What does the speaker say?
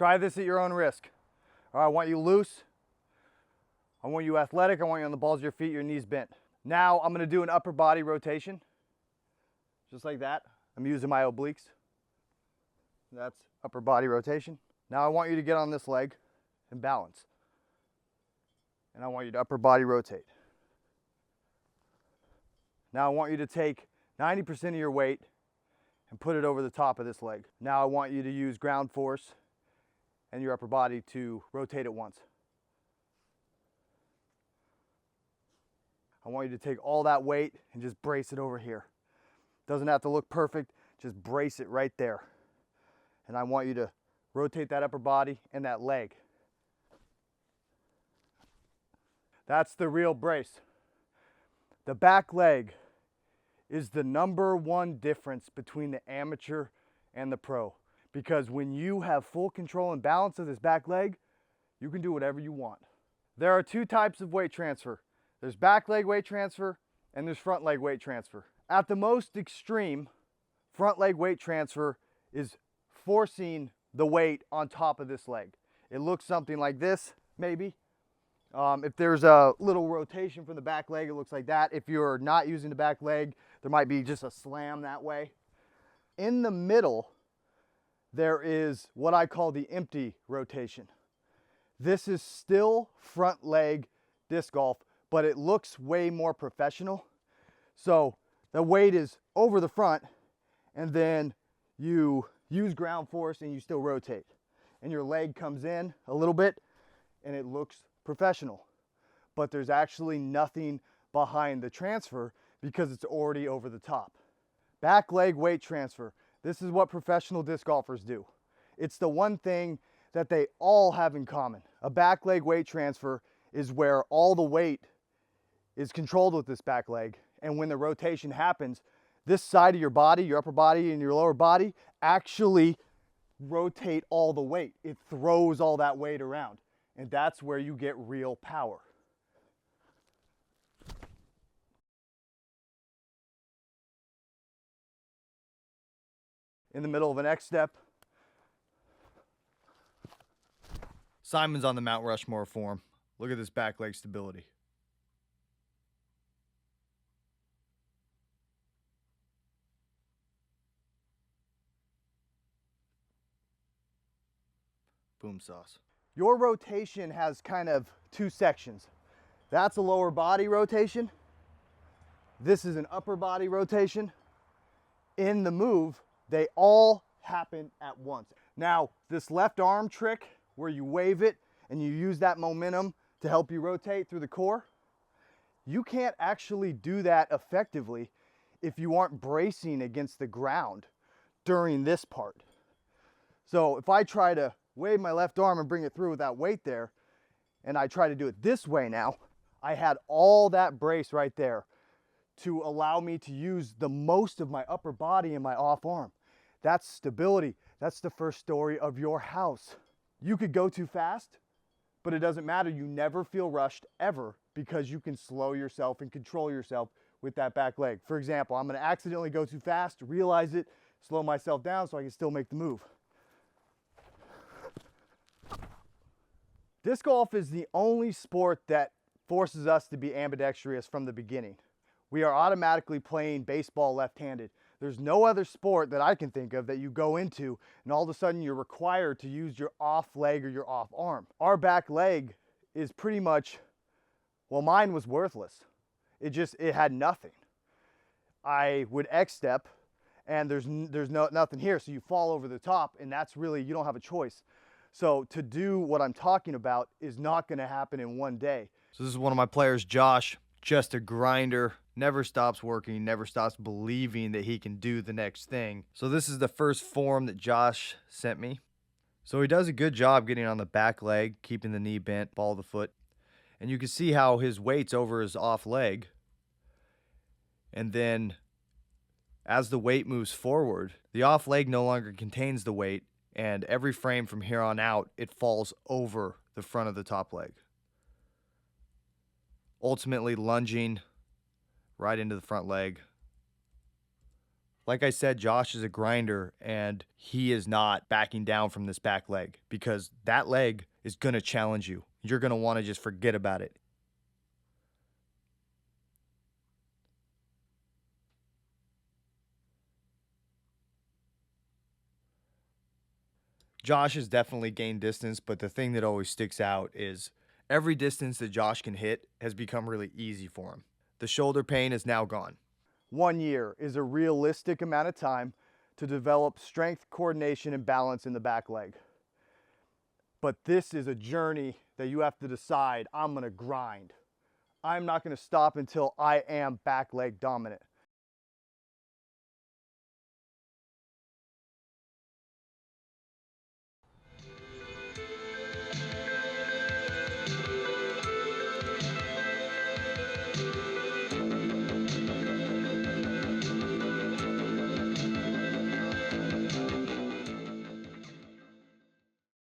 Try this at your own risk. All right, I want you loose. I want you athletic. I want you on the balls of your feet, your knees bent. Now I'm gonna do an upper body rotation, just like that. I'm using my obliques. That's upper body rotation. Now I want you to get on this leg and balance. And I want you to upper body rotate. Now I want you to take 90% of your weight and put it over the top of this leg. Now I want you to use ground force and your upper body to rotate it once. I want you to take all that weight and just brace it over here. Doesn't have to look perfect, just brace it right there. And I want you to rotate that upper body and that leg. That's the real brace. The back leg is the #1 difference between the amateur and the pro. Because when you have full control and balance of this back leg, you can do whatever you want. There are 2 types of weight transfer. There's back leg weight transfer and there's front leg weight transfer. At the most extreme, front leg weight transfer is forcing the weight on top of this leg. It looks something like this, maybe. If there's a little rotation from the back leg, it looks like that. If you're not using the back leg, there might be just a slam that way. In the middle, there is what I call the empty rotation. This is still front leg disc golf, but it looks way more professional. So the weight is over the front and then you use ground force and you still rotate. And your leg comes in a little bit and it looks professional. But there's actually nothing behind the transfer because it's already over the top. Back leg weight transfer. This is what professional disc golfers do. It's the one thing that they all have in common. A back leg weight transfer is where all the weight is controlled with this back leg, and when the rotation happens, this side of your body, your upper body and your lower body, actually rotate all the weight. It throws all that weight around, and that's where you get real power. In the middle of an X step. Simon's on the Mount Rushmore form. Look at this back leg stability. Boom sauce. Your rotation has kind of 2 sections. That's a lower body rotation. This is an upper body rotation. In the move, they all happen at once. Now, this left arm trick where you wave it and you use that momentum to help you rotate through the core, you can't actually do that effectively if you aren't bracing against the ground during this part. So if I try to wave my left arm and bring it through without weight there, and I try to do it this way now, I had all that brace right there to allow me to use the most of my upper body and my off arm. That's stability. That's the first story of your house. You could go too fast, but it doesn't matter. You never feel rushed ever because you can slow yourself and control yourself with that back leg. For example, I'm gonna accidentally go too fast, realize it, slow myself down so I can still make the move. Disc golf is the only sport that forces us to be ambidextrous from the beginning. We are automatically playing baseball left-handed. There's no other sport that I can think of that you go into and all of a sudden you're required to use your off leg or your off arm. Our back leg is pretty much, well, mine was worthless. It had nothing. I would X step and there's nothing here, so you fall over the top, and that's really, you don't have a choice. So to do what I'm talking about is not going to happen in one day. So this is one of my players, Josh, just a grinder, never stops working, never stops believing that he can do the next thing. So this is the first form that Josh sent me. So he does a good job getting on the back leg, keeping the knee bent, ball of the foot. And you can see how his weight's over his off leg. And then as the weight moves forward, the off leg no longer contains the weight, and every frame from here on out, it falls over the front of the top leg, ultimately lunging right into the front leg Like I said, Josh is a grinder and he is not backing down from this back leg because that leg is going to challenge you. You're going to want to just forget about it. Josh has definitely gained distance, but the thing that always sticks out is every distance that Josh can hit has become really easy for him. The shoulder pain is now gone. 1 year is a realistic amount of time to develop strength, coordination, and balance in the back leg. But this is a journey that you have to decide, I'm gonna grind. I'm not gonna stop until I am back leg dominant.